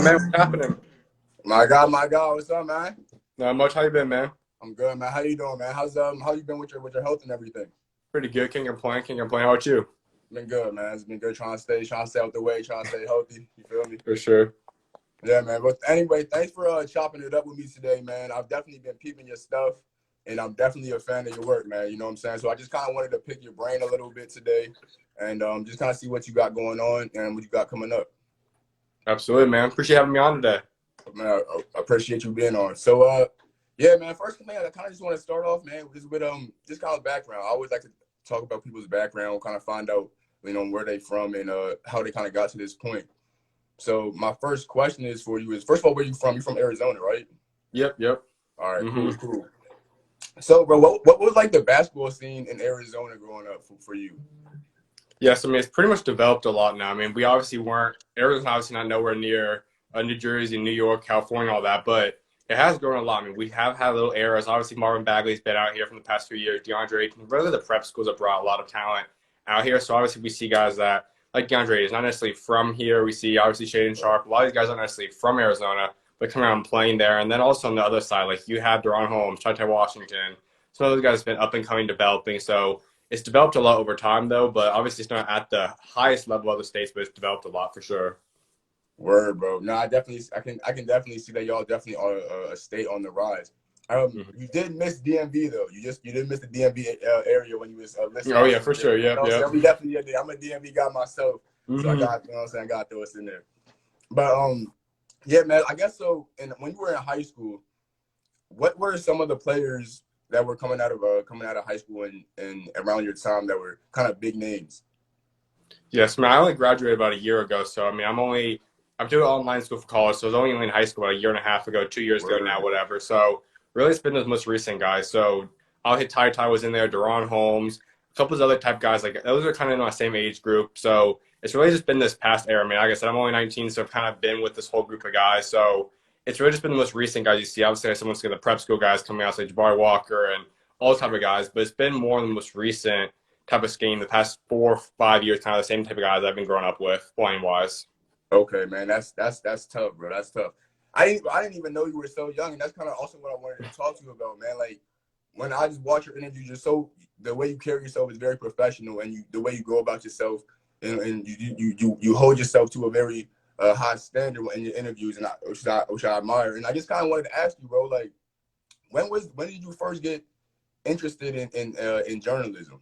Man, what's happening? My God, what's up, man? Not much. How you been, man? I'm good, man. How you doing, man? How you been with your health and everything? Pretty good. Can't complain. Can't complain. How about you? Been good, man. It's been good trying to stay out the way, trying to stay healthy. You feel me? For sure. Yeah, man. But anyway, thanks for chopping it up with me today, man. I've definitely been peeping your stuff, and I'm definitely a fan of your work, man. You know what I'm saying? So I just kind of wanted to pick your brain a little bit today, and just kind of see what you got going on and what you got coming up. Absolutely, man. Appreciate having me on today. Man, I appreciate you being on. So, yeah, man. First thing, I kind of just want to start off, man, just with just kind of background. I always like to talk about people's background, kind of find out, where they from and how they kind of got to this point. So, my first question is for you is, first of all, where you from? You're from Arizona, right? Yep. All right, Mm-hmm. cool. So, bro, what was like the basketball scene in Arizona growing up for you? Yes, I mean, it's pretty much developed a lot now. I mean, we obviously weren't – Arizona's obviously not nowhere near New Jersey, New York, California, all that, but it has grown a lot. I mean, we have had little eras. Obviously, Marvin Bagley's been out here from the past few years. DeAndre Ayton, really the prep schools have brought a lot of talent out here. So, obviously, we see guys that – like DeAndre is not necessarily from here. We see, obviously, Shaden Sharp. A lot of these guys aren't necessarily from Arizona, but come out and playing there. And then also on the other side, like you have Deron Holmes, Ty Washington. Some of those guys have been up and coming, developing. So it's developed a lot over time, though. But obviously, it's not at the highest level of the states, but it's developed a lot for sure. Word, bro. No, I can definitely see that y'all definitely are a state on the rise. You did miss DMV though. You did miss the DMV area when you was listening. Oh yeah, for sure. Yeah. We definitely. I'm a DMV guy myself, so I Mm-hmm. got I got to throw us in there. But yeah, man. I guess so. And when you were in high school, what were some of the players that were coming out of high school and around your time that were kind of big names? Yes, man. I only graduated about a year ago, so I mean, I'm doing online school for college, so I was only in high school about a year and a half ago, 2 years ago now, whatever. So really, it's been those most recent guys. So I'll hit Ty was in there, Deron Holmes, a couple of other type guys. Like those are kind of in my same age group. So it's really just been this past era. I mean, like I said, I'm only 19, so I've kind of been with this whole group of guys. So it's really just been the most recent guys you see. Obviously, someone's got the prep school guys coming out, like Jabari Walker and all type of guys. But it's been more than the most recent type of scheme. The past 4 or 5 years, kind of the same type of guys I've been growing up with, playing wise. Okay, man, that's tough, bro. That's tough. I didn't even know you were so young, and that's kind of also what I wanted to talk to you about, man. Like when I just watch your interviews, the way you carry yourself is very professional, and the way you go about yourself, and you hold yourself to a very high standard in your interviews, and which I admire. And I just kind of wanted to ask you, bro, like when did you first get interested in journalism?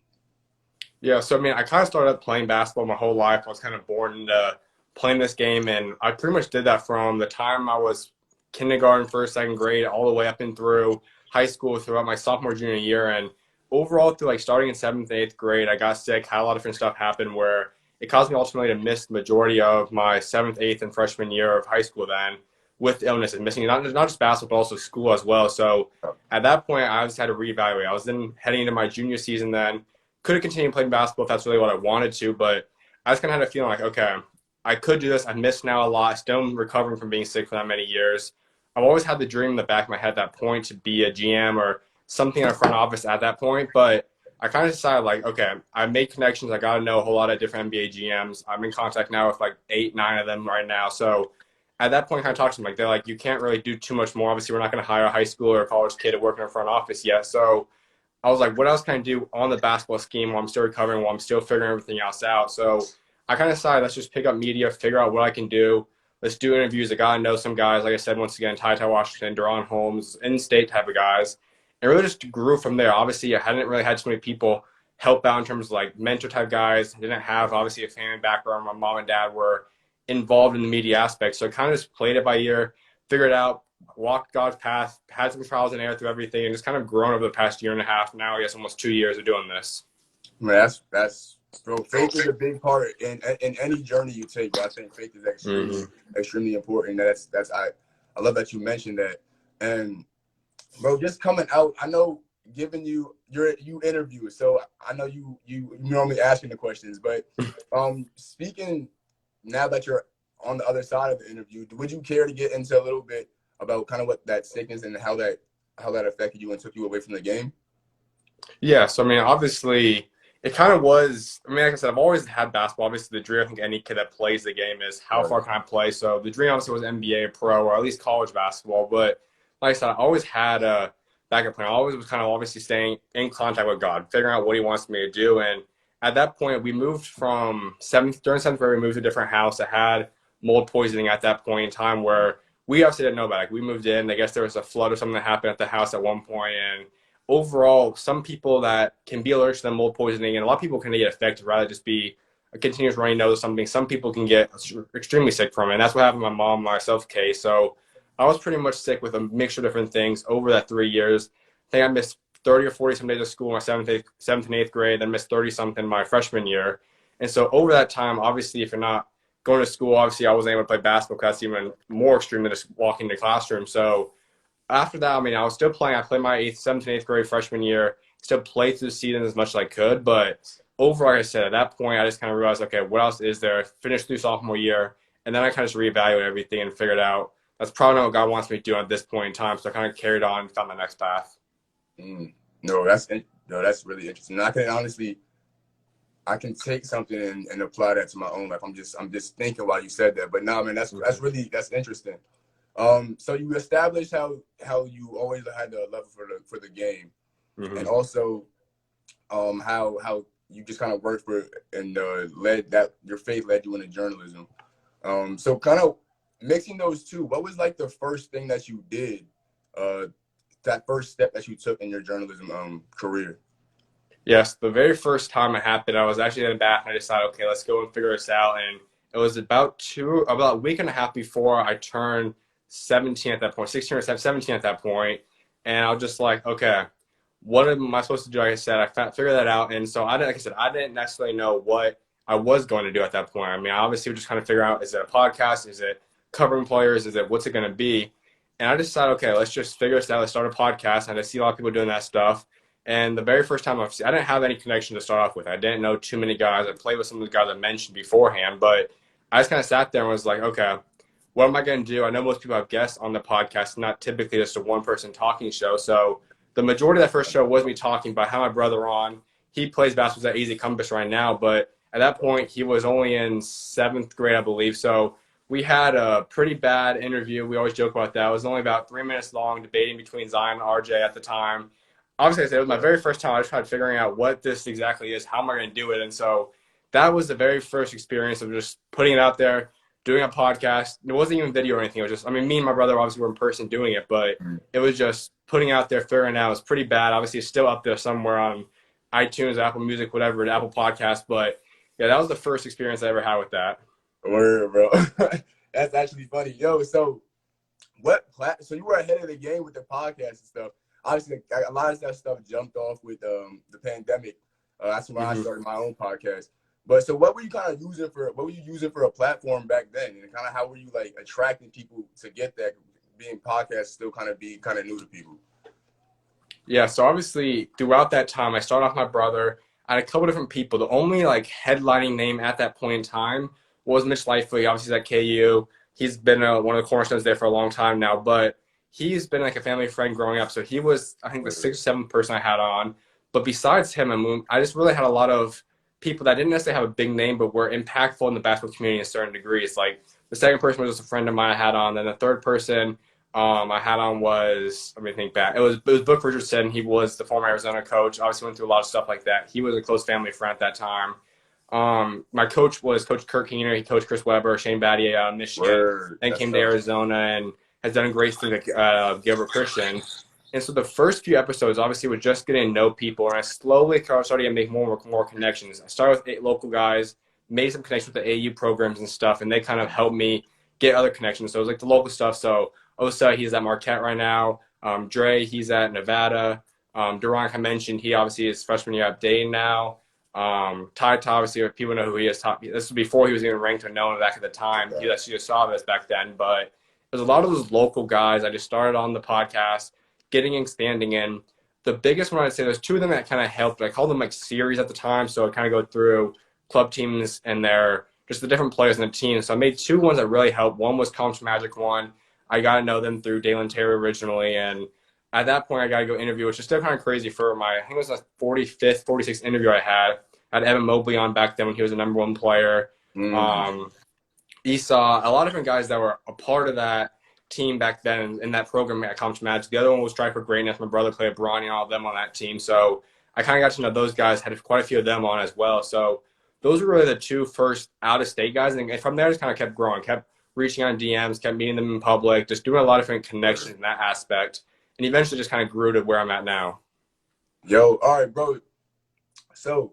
Yeah, so I mean, I kind of started playing basketball my whole life. I was kind of born into playing this game, and I pretty much did that from the time I was kindergarten, first, second grade, all the way up and through high school, throughout my sophomore, junior year. And overall, through like starting in seventh, eighth grade, I got sick, had a lot of different stuff happen where it caused me ultimately to miss the majority of my seventh, eighth, and freshman year of high school then with illness and missing not just basketball, but also school as well. So at that point, I just had to reevaluate. I was then heading into my junior season then. Could have continued playing basketball if that's really what I wanted to, but I just kind of had a feeling like, okay, I could do this. I've missed now a lot. Still recovering from being sick for that many years. I've always had the dream in the back of my head at that point to be a GM or something in a front office at that point, but I kind of decided like, okay, I made connections. I got to know a whole lot of different NBA GMs. I'm in contact now with like 8, 9 of them right now. So at that point, I kind of talked to them. Like, they're like, you can't really do too much more. Obviously, we're not going to hire a high school or a college kid to work in a front office yet. So I was like, what else can I do on the basketball scheme while I'm still recovering, while I'm still figuring everything else out? So I kind of decided, let's just pick up media, figure out what I can do. Let's do interviews. I got to know some guys. Like I said, once again, Ty Washington, Deron Holmes, in-state type of guys. And really just grew from there. Obviously, I hadn't really had too many people help out in terms of like mentor type guys. I didn't have, obviously, a family background. My mom and dad were involved in the media aspect. So I kind of just played it by ear, figured out, walked God's path, had some trials and error through everything, and just kind of grown over the past year and a half. Now, I guess almost 2 years of doing this. Man, that's bro. Faith is a big part in any journey you take. But I think faith is extremely important. I love that you mentioned that. And bro, just coming out, I know giving you interview, so I know you normally asking the questions, but speaking now that you're on the other side of the interview, would you care to get into a little bit about kind of what that sickness and how that affected you and took you away from the game? Yeah, so I mean, obviously, It kind of was. I mean, like I said, I've always had basketball. Obviously, the dream, I think any kid that plays the game is how Right. far can I play? So the dream obviously was NBA, pro, or at least college basketball. But like I said, I always had a backup plan. I always was kind of obviously staying in contact with God, figuring out what He wants me to do. And at that point, we moved from during seventh grade, we moved to a different house that had mold poisoning at that point in time where we obviously didn't know about it. We moved in. I guess there was a flood or something that happened at the house at one point, and overall, some people that can be allergic to mold poisoning, and a lot of people can get affected rather just be a continuous runny nose or something. Some people can get extremely sick from it. And that's what happened to my mom, myself, case. So I was pretty much sick with a mixture of different things over that 3 years. I think I missed 30 or 40 some days of school in my seventh and eighth grade, then missed 30 something my freshman year. And so over that time, obviously, if you're not going to school, obviously I wasn't able to play basketball because that's even more extreme than just walking to the classroom. So after that, I mean, I was still playing. I played my seventh and eighth grade freshman year, still played through the season as much as I could. But overall, like I said, at that point, I just kind of realized, okay, what else is there? Finished through sophomore year. And then I kind of just reevaluated everything and figured out that's probably not what God wants me to do at this point in time. So I kind of carried on and found my next path. No, that's really interesting. I can honestly, I can take something and apply that to my own life. I'm just thinking while you said that. But no, man, that's interesting. So you established how you always had the love for the game, and also how you just kind of worked for and led that your faith led you into journalism. So kind of mixing those two, what was like the first thing that you did, that first step that you took in your journalism career? Yes, the very first time it happened, I was actually in the bath and I decided, okay, let's go and figure this out. And it was about a week and a half before I turned 17 at that point, 16 or 17 at that point. And I was just like, okay, what am I supposed to do? Like I said, I figured that out. And so like I said, I didn't necessarily know what I was going to do at that point. I mean, I obviously would just kind of figure out, is it a podcast? Is it covering players? What's it going to be? And I decided, okay, let's just figure this out. Let's start a podcast. And I see a lot of people doing that stuff. And the very first time I didn't have any connection to start off with. I didn't know too many guys. I played with some of the guys I mentioned beforehand, but I just kind of sat there and was like, okay, what am I going to do? I know most people have guests on the podcast, not typically just a one-person talking show. So the majority of that first show was me talking, but I had my brother on. He plays basketball at Easy Compass right now, but at that point, he was only in seventh grade, I believe. So we had a pretty bad interview. We always joke about that. It was only about 3 minutes long, debating between Zion and RJ at the time. Obviously, I said it was my very first time. I just tried figuring out what this exactly is, how am I going to do it? And so that was the very first experience of just putting it out there, doing a podcast. It wasn't even video or anything. It was just, I mean, me and my brother obviously were in person doing it, but it was just putting out there, figuring it out. It was pretty bad. Obviously, it's still up there somewhere on iTunes, Apple Music, whatever, Apple Podcast. But yeah, that was the first experience I ever had with that. Word, bro. That's actually funny. Yo, so so you were ahead of the game with the podcast and stuff. Obviously, a lot of that stuff jumped off with the pandemic. That's when I started my own podcast. But so what were you using for a platform back then? And kind of how were you like attracting people to get that, being podcasts still kind of new to people? Yeah, so obviously throughout that time, I started off my brother. I had a couple different people. The only like headlining name at that point in time was Mitch Lightfoot. Obviously, he's at KU. He's been one of the cornerstones there for a long time now, but he's been like a family friend growing up. So he was, I think, the sixth or seventh person I had on. But besides him, I just really had a lot of people that didn't necessarily have a big name, but were impactful in the basketball community in certain degrees. Like the second person was just a friend of mine I had on. Then the third person I had on was, let me think back. It was Book Richardson. He was the former Arizona coach. Obviously went through a lot of stuff like that. He was a close family friend at that time. My coach was Coach Kirk Keener. He coached Chris Webber, Shane Battier out of Michigan, then came to Arizona and has done great things at Gilbert Christian. And so the first few episodes obviously were just getting to know people, and I slowly started to make more connections. I started with 8 local guys, made some connections with the AU programs and stuff, and they kind of helped me get other connections. So it was like the local stuff. So Osa, he's at Marquette right now. Dre, he's at Nevada. Duran, I mentioned, he obviously is freshman year at Dayton now. Ty, obviously, if people know who he is. This was before he was even ranked or known back at the time. He was at SchuZ back then. But there's a lot of those local guys. I just started on the podcast, getting and standing in. The biggest one I'd say, there's 2 of them that kind of helped. I called them like series at the time. So I kind of go through club teams and just the different players in the team. So I made 2 ones that really helped. One was College Magic one. I got to know them through Dalen Terry originally. And at that point, I got to go interview, which is still kind of crazy for I think it was the 45th, 46th interview I had. I had Evan Mobley on back then when he was the #1 player. Mm. Esau, a lot of different guys that were a part of that team back then in that program at College Magic. The other one was Strive for Greatness. My brother played Bronny and all of them on that team. So I kind of got to know those guys, had quite a few of them on as well. So those were really the two first out-of-state guys. And from there, I just kind of kept growing, kept reaching out DMs, kept meeting them in public, just doing a lot of different connections in that aspect. And eventually just kind of grew to where I'm at now. Yo, all right, bro. So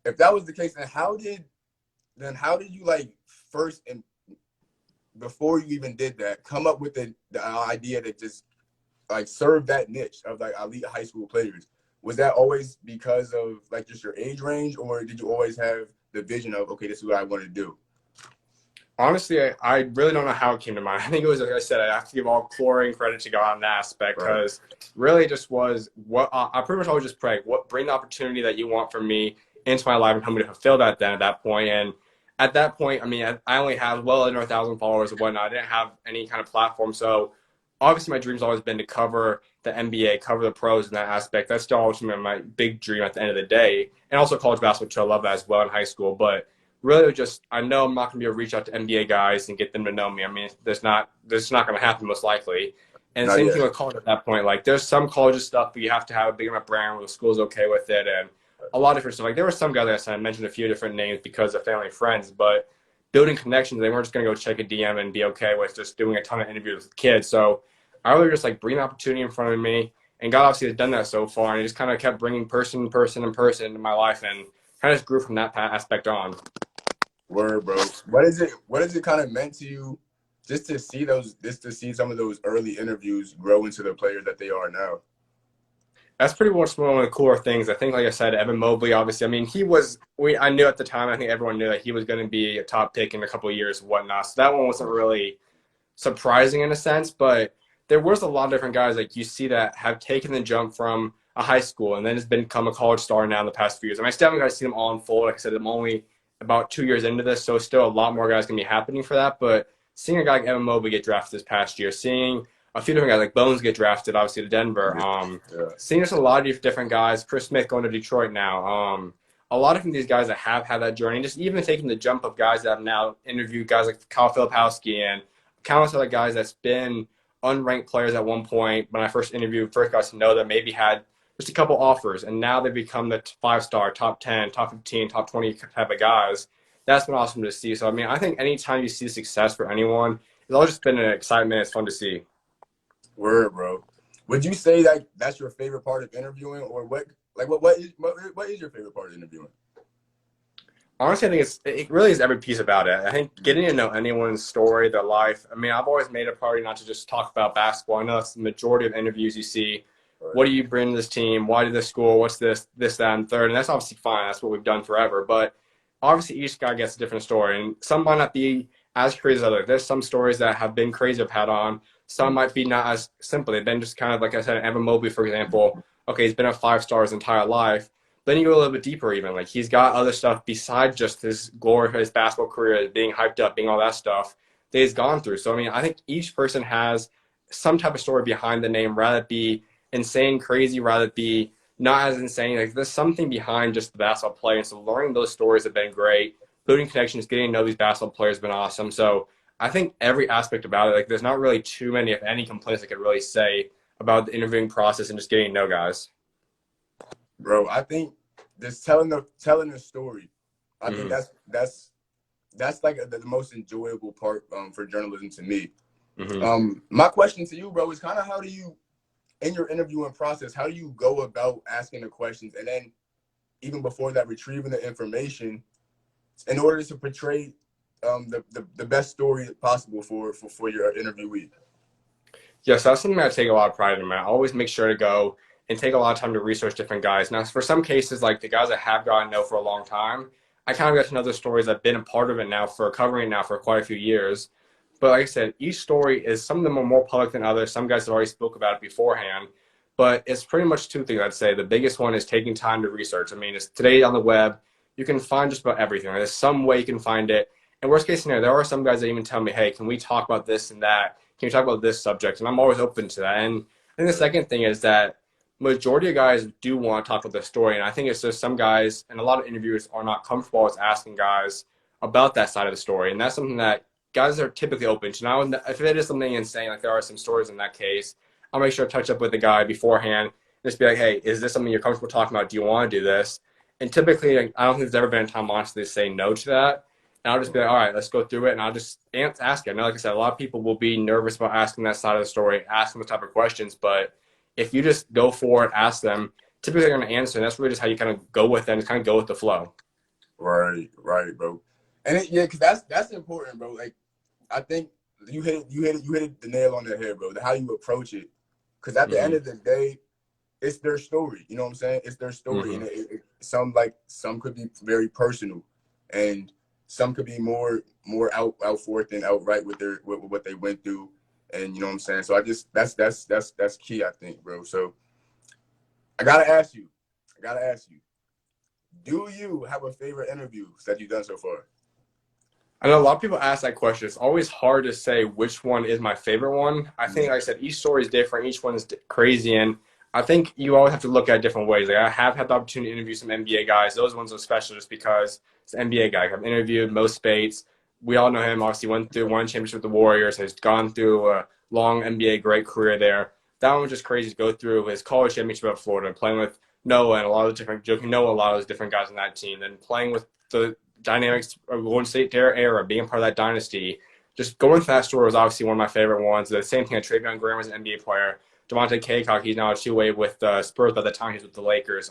if that was the case, then how did you like first and before you even did that, come up with the idea to just like serve that niche of like elite high school players? Was that always because of like just your age range, or did you always have the vision of, okay, this is what I want to do? Honestly, I really don't know how it came to mind. I think it was, like I said, I have to give all glory and credit to God on that aspect, because really just was what I pretty much always just pray, bring the opportunity that you want from me into my life and help me to fulfill that then at that point. And at that point, I mean, I only have well under 1,000 followers and whatnot. I didn't have any kind of platform. So obviously my dream's always been to cover the NBA, cover the pros in that aspect. That's still always been my big dream at the end of the day. And also college basketball, too. I love that as well in high school. But really just, I know I'm not going to be able to reach out to NBA guys and get them to know me. I mean, that's not going to happen most likely. And Not same yet. thing with college at that point. Like, there's some college stuff, but you have to have a big enough brand where the school's okay with it, and a lot of different stuff. Like, there were some guys, like I said, I mentioned a few different names because of family and friends, but building connections, they weren't just going to go check a DM and be okay with just doing a ton of interviews with kids. So I really just like bring an opportunity in front of me, and God obviously has done that so far, and it just kind of kept bringing person into my life, and kind of just grew from that aspect on. Word, bro. What is it kind of meant to you just to see some of those early interviews grow into the players that they are now? That's pretty much one of the cooler things. I think, like I said, Evan Mobley, obviously, I mean, I knew at the time, I think everyone knew that he was going to be a top pick in a couple of years and whatnot. So that one wasn't really surprising in a sense, but there was a lot of different guys like you see that have taken the jump from a high school and then has become a college star now in the past few years. I mean, I still haven't got to see them all unfold. Like I said, I'm only about 2 years into this, so still a lot more guys going to be happening for that. But seeing a guy like Evan Mobley get drafted this past year, seeing a few different guys like Bones get drafted, obviously to Denver. Seeing just a lot of different guys. Chris Smith going to Detroit now. A lot of these guys that have had that journey, just even taking the jump of guys that have now interviewed guys like Kyle Filipowski and countless other guys that's been unranked players at one point. When I first interviewed, first guys to know that maybe had just a couple offers, and now they become the 5-star, top 10, top 15, top 20 type of guys. That's been awesome to see. So, I mean, I think anytime you see success for anyone, it's always just been an excitement. It's fun to see. Word, bro. Would you say that that's your favorite part of interviewing, or what is your favorite part of interviewing? Honestly, I think it really is every piece about it. I think getting to know anyone's story, their life. I mean, I've always made a priority not to just talk about basketball. I know that's the majority of interviews you see. Right. What do you bring to this team? Why did this school? What's this, that, and third? And that's obviously fine. That's what we've done forever. But obviously, each guy gets a different story, and some might not be as crazy as others. There's some stories that have been crazy I've had on. Some might be not as simple. They've been just kind of, like I said, Evan Mobley, for example. Okay, he's been a 5-star his entire life. Then you go a little bit deeper even. Like, he's got other stuff besides just his glory, his basketball career, being hyped up, being all that stuff that he's gone through. So, I mean, I think each person has some type of story behind the name, rather it be insane, crazy, rather it be not as insane. Like, there's something behind just the basketball play. And so learning those stories have been great. Building connections, getting to know these basketball players has been awesome. So I think every aspect about it, like, there's not really too many, if any, complaints I could really say about the interviewing process and just getting to know guys. Bro, I think just telling the story, I think that's like the most enjoyable part for journalism to me. My question to you, bro, is kind of how do you, in your interviewing process, how do you go about asking the questions, and then even before that, retrieving the information in order to portray the best story possible for your interviewee? Yes, that's something I take a lot of pride in. I always make sure to go and take a lot of time to research different guys. Now, for some cases, like the guys I have gotten to know for a long time, I kind of got to know their stories. I've been a part of it now covering it now for quite a few years. But like I said, each story is, some of them are more public than others. Some guys have already spoke about it beforehand. But it's pretty much two things I'd say. The biggest one is taking time to research. I mean, it's today on the web, you can find just about everything. There's some way you can find it. And worst case scenario, there are some guys that even tell me, hey, can we talk about this and that? Can we talk about this subject? And I'm always open to that. And I think the second thing is that majority of guys do want to talk about the story. And I think it's just some guys and a lot of interviewers are not comfortable with asking guys about that side of the story. And that's something that guys are typically open to. Now, if it is something insane, like there are some stories in that case, I'll make sure to touch up with the guy beforehand. Just be like, hey, is this something you're comfortable talking about? Do you want to do this? And typically, I don't think there's ever been a time honestly to say no to that. And I'll just be like, all right, let's go through it. And I'll just ask it. I know, like I said, a lot of people will be nervous about asking that side of the story, asking the type of questions. But if you just go for it, ask them, typically they're going to answer. And that's really just how you kind of go with them, kind of go with the flow. Right, bro. And yeah, because that's important, bro. Like, I think you hit the nail on the head, bro. How you approach it. Because at the end of the day, it's their story. You know what I'm saying? It's their story, and some could be very personal, and some could be more out forth and outright with what they went through, and you know what I'm saying. So that's key, I think, bro. So I gotta ask you, do you have a favorite interview that you've done so far? I know a lot of people ask that question. It's always hard to say which one is my favorite one. I think, like I said, each story is different. Each one is crazy, and I think you always have to look at it different ways. Like I have had the opportunity to interview some NBA guys. Those ones are special just because it's an NBA guy. I've interviewed Mo Spates. We all know him. Obviously, won championship with the Warriors. Has gone through a long NBA great career there. That one was just crazy to go through his college championship at Florida, playing with Noah and a lot of those different guys on that team, and playing with the dynamics of Golden State era, being part of that dynasty. Just going through that story was obviously one of my favorite ones. The same thing, Travion Graham was an NBA player. Devontae Kaycock, he's now a two-way with Spurs. By the time he's with the Lakers.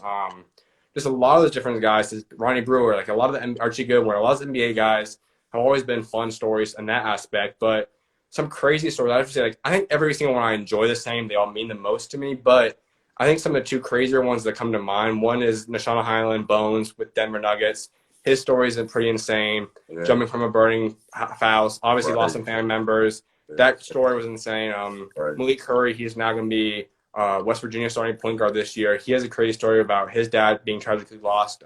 Just a lot of those different guys. Ronnie Brewer, like a lot of the Archie Goodwin, a lot of the NBA guys have always been fun stories in that aspect. But some crazy stories, I have to say, like I think every single one I enjoy the same. They all mean the most to me. But I think some of the two crazier ones that come to mind. One is Nashana Highland Bones with Denver Nuggets. His stories are pretty insane. Yeah. Jumping from a burning house, obviously lost some family members. That story was insane. Malik Curry, he's now going to be West Virginia starting point guard this year. He has a crazy story about his dad being tragically lost.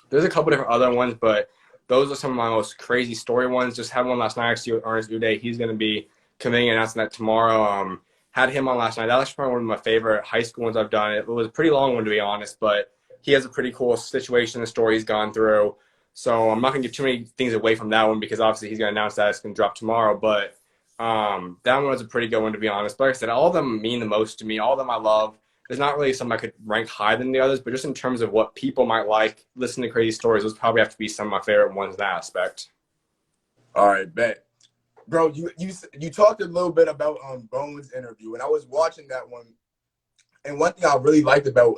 There's a couple different other ones, but those are some of my most crazy story ones. Just had one last night actually with Ernest Uday. He's going to be coming and announcing that tomorrow. Had him on last night. That was probably one of my favorite high school ones I've done. It was a pretty long one, to be honest, but he has a pretty cool situation, the story he's gone through. So I'm not going to give too many things away from that one because obviously he's going to announce that it's going to drop tomorrow. But that one was a pretty good one, to be honest. But like I said, all of them mean the most to me. All of them I love. There's not really some I could rank higher than the others, but just in terms of what people might like, listening to crazy stories, those probably have to be some of my favorite ones in that aspect. All right, bet. Bro, you talked a little bit about Bones' interview, and I was watching that one. And one thing I really liked about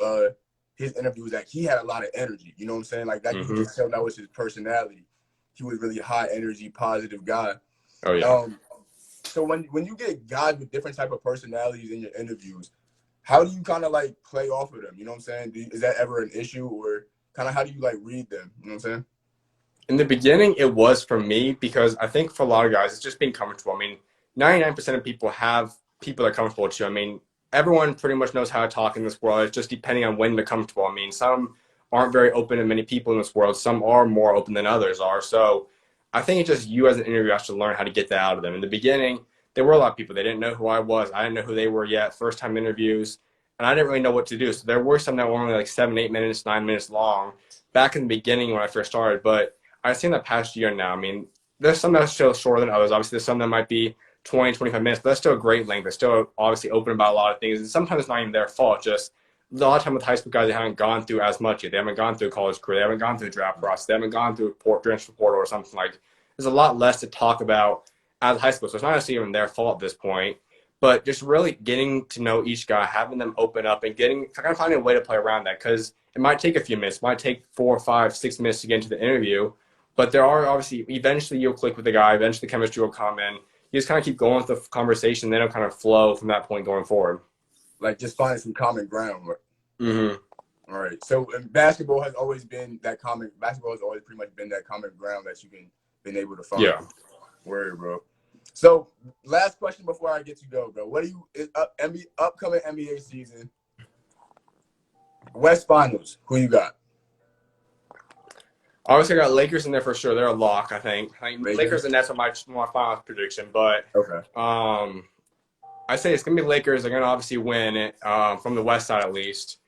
his interview was that he had a lot of energy. You know what I'm saying? Like that, you could just tell that was his personality. He was really high energy, positive guy. Oh yeah. So when you get guys with different type of personalities in your interviews, how do you kind of like play off of them? You know what I'm saying? Is that ever an issue, or kind of how do you like read them? You know what I'm saying? In the beginning, it was for me because I think for a lot of guys, it's just being comfortable. I mean, 99% of people have people that are comfortable with you. I mean, everyone pretty much knows how to talk in this world. It's just depending on when they're comfortable. I mean, some aren't very open to many people in this world. Some are more open than others are. So I think it's just you as an interviewer have to learn how to get that out of them. In the beginning, there were a lot of people. They didn't know who I was. I didn't know who they were yet. First time interviews. And I didn't really know what to do. So there were some that were only like 7, 8 minutes, 9 minutes long back in the beginning when I first started. But I've seen that past year now. I mean, there's some that are still shorter than others. Obviously, there's some that might be 20, 25 minutes, but that's still a great length. They're still obviously open about a lot of things. And sometimes it's not even their fault. Just a lot of time with high school guys, they haven't gone through as much yet. They haven't gone through a college career. They haven't gone through a draft process. They haven't gone through a transfer portal or something like. There's a lot less to talk about as high school. So it's not necessarily even their fault at this point. But just really getting to know each guy, having them open up, and kind of finding a way to play around that, because it might take a few minutes. It might take 4, 5, 6 minutes to get into the interview. But there are obviously, eventually you'll click with the guy. Eventually the chemistry will come in. You just kind of keep going with the conversation. Then it'll kind of flow from that point going forward. Like just finding some common ground. Mm-hmm. All right. So basketball has always been that common. Basketball has always pretty much been that common ground that you been able to find. Yeah. Word, bro. So last question before I get you go, bro. What do you upcoming NBA season? West Finals. Who you got? Obviously, I got Lakers in there for sure. They're a lock, I think. Lakers and Nets are my finals prediction. But okay. I say it's gonna be Lakers. They're gonna obviously win it from the West side at least.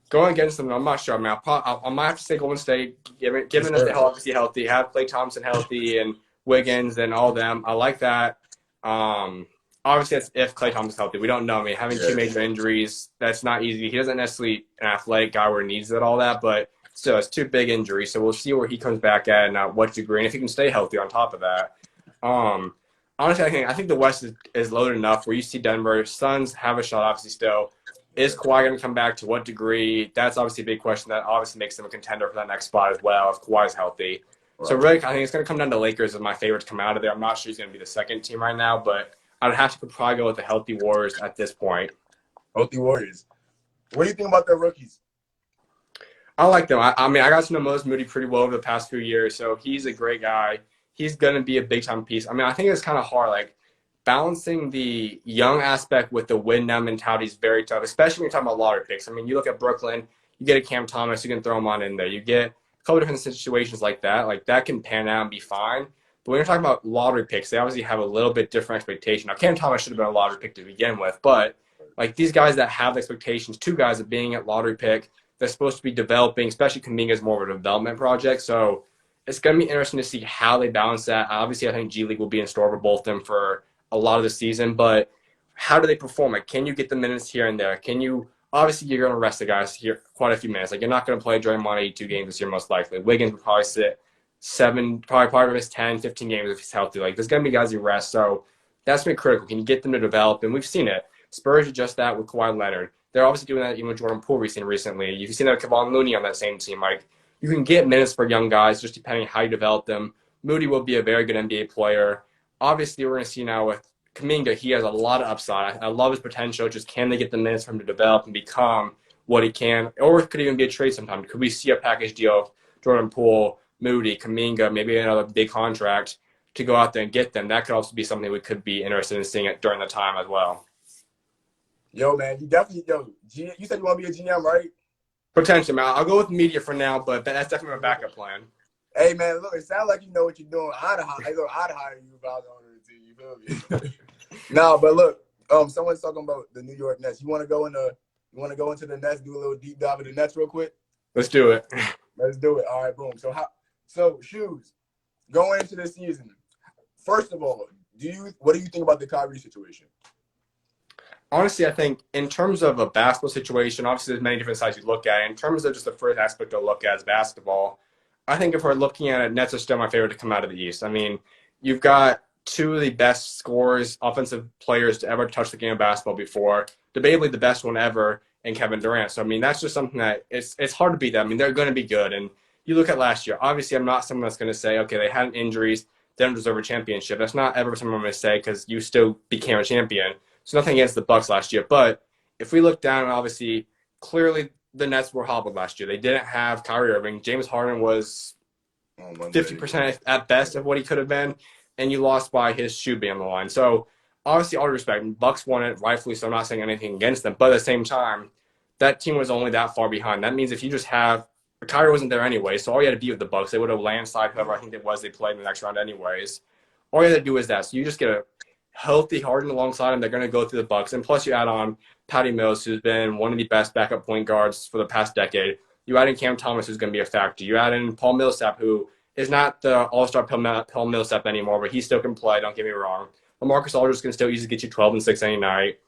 Going against them, I'm not sure. I mean, I might have to say Golden State, Yes, given us the sir. obviously healthy, have Klay Thompson healthy and Wiggins and all them. I like that. Obviously, that's if Klay Thompson's healthy. We don't know. I mean, having two Yeah. major injuries, that's not easy. He doesn't necessarily an athletic guy where he needs it, all that, but still, it's two big injuries. So we'll see where he comes back at and what degree, and if he can stay healthy on top of that. Um, Honestly, I think the West is loaded enough where you see Denver. Suns have a shot, obviously, still. Is Kawhi going to come back? To what degree? That's obviously a big question. That obviously makes them a contender for that next spot as well if Kawhi's healthy. So Right. really, I think it's going to come down to Lakers as my favorite to come out of there. I'm not sure he's going to be the second team right now, but I'd have to probably go with the healthy Warriors at this point. Healthy Warriors. What do you think about their rookies? I like them. I mean, I got to know Moses Moody pretty well over the past few years, so he's a great guy. He's going to be a big time piece. I mean, I think it's kind of hard. Like, balancing the young aspect with the win now mentality is very tough, especially when you're talking about lottery picks. I mean, you look at Brooklyn, you get a Cam Thomas, you can throw him on in there. You get a couple different situations like that can pan out and be fine. But when you're talking about lottery picks, they obviously have a little bit different expectation. Now, Cam Thomas should have been a lottery pick to begin with, but like these guys that have expectations, two guys of being at lottery pick, they're supposed to be developing, especially Kuminga is more of a development project. So it's going to be interesting to see how they balance that. Obviously, I think G League will be in store for both of them for a lot of the season, but how do they perform? Like, can you get the minutes here and there? Can you obviously you're going to rest the guys here quite a few minutes. Like, you're not going to play Draymond 82 games this year, most likely. Wiggins would probably sit probably part of his 10, 15 games if he's healthy. Like, there's going to be guys you rest, so that's going to be critical. Can you get them to develop? And we've seen it. Spurs did just that with Kawhi Leonard. They're obviously doing that even with Jordan Poole recently. You've seen that with Kevon Looney on that same team. Like, you can get minutes for young guys just depending on how you develop them. Moody will be a very good NBA player. Obviously, we're going to see now with Kuminga, he has a lot of upside. I love his potential. Just can they get the minutes for him to develop and become what he can? Or it could even be a trade sometime. Could we see a package deal of Jordan Poole, Moody, Kuminga, maybe another big contract to go out there and get them? That could also be something we could be interested in seeing it during the time as well. Yo, man, you definitely, you said you want to be a GM, right? Potentially, man. I'll go with media for now, but that's definitely my backup plan. Hey, man, look, it sounds like you know what you're doing. I'd hire you if I was on the team. You feel me? No, but look, someone's talking about the New York Nets. You want to go into the Nets, do a little deep dive of the Nets real quick? Let's do it. Let's do it. All right, boom. So SchuZ, going into this season, first of all, what do you think about the Kyrie situation? Honestly, I think in terms of a basketball situation, obviously there's many different sides you look at. In terms of just the first aspect to look at is basketball. I think if we're looking at it, Nets are still my favorite to come out of the East. I mean, you've got two of the best scorers, offensive players to ever touch the game of basketball before, debatably the best one ever in Kevin Durant. So, I mean, that's just something that it's hard to beat that. I mean, they're going to be good. And you look at last year, obviously I'm not someone that's going to say, okay, they had injuries, they don't deserve a championship. That's not ever something I'm going to say because you still became a champion. So nothing against the Bucks last year. But if we look down, obviously, clearly the Nets were hobbled last year. They didn't have Kyrie Irving. James Harden was 50% at best of what he could have been, and you lost by his shoe being on the line. So obviously, all due respect, Bucks won it rightfully. So I'm not saying anything against them, but at the same time, that team was only that far behind. That means if you just have Kyrie wasn't there anyway, so all you had to beat with the Bucks, they would have landslide whoever I think it was they played in the next round anyways. All you had to do is that. So you just get a healthy Harden alongside him. They're going to go through the Bucks, and plus you add on Patty Mills, who's been one of the best backup point guards for the past decade. You add in Cam Thomas, who's going to be a factor. You add in Paul Millsap, who is not the all-star Paul Millsap anymore, but he still can play. Don't get me wrong. LaMarcus Aldridge can still easily get you 12 and 6 any night.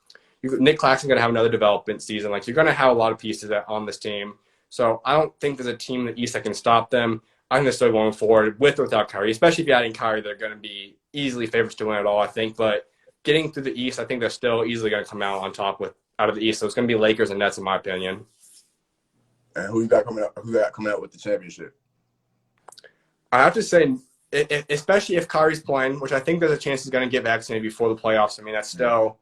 Nick Claxton's going to have another development season. Like, you're going to have a lot of pieces on this team. So I don't think there's a team in the East that can stop them. I think they're still going forward with or without Kyrie, especially if you're adding Kyrie. They're going to be easily favorites to win it all, I think. But getting through the East, I think they're still easily going to come out on top out of the East. So it's going to be Lakers and Nets, in my opinion. And who you got coming out? Who got coming out with the championship? I have to say, especially if Kyrie's playing, which I think there's a chance he's going to get vaccinated before the playoffs. I mean, that's still,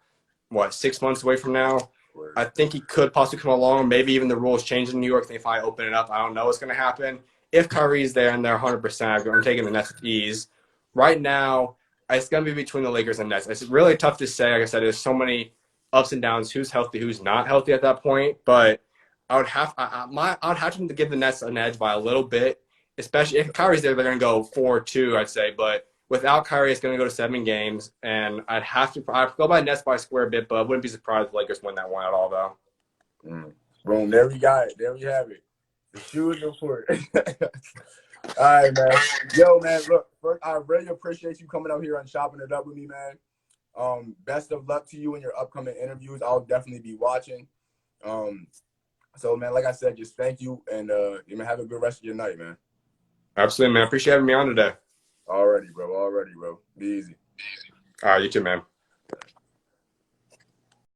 6 months away from now? I think he could possibly come along. Maybe even the rules change in New York. They finally open it up. I don't know what's going to happen. If Kyrie's there and they're 100%, I'm taking the Nets with ease. Right now, it's going to be between the Lakers and Nets. It's really tough to say. Like I said, there's so many ups and downs. Who's healthy, who's not healthy at that point. But I would have to give the Nets an edge by a little bit. Especially if Kyrie's there, they're going to go 4-2, I'd say. But without Kyrie, it's going to go to 7 games, and I'd go by Nets by a square bit, but I wouldn't be surprised if the Lakers win that one at all, though. Boom, there we got it. There we have it. The SchuZ report. All right, man. Yo, man, look, first, I really appreciate you coming out here and chopping it up with me, man. Best of luck to you in your upcoming interviews. I'll definitely be watching. So, man, like I said, just thank you, and have a good rest of your night, man. Absolutely, man. Appreciate having me on today. Alrighty, bro. Be easy. All right, you too, man.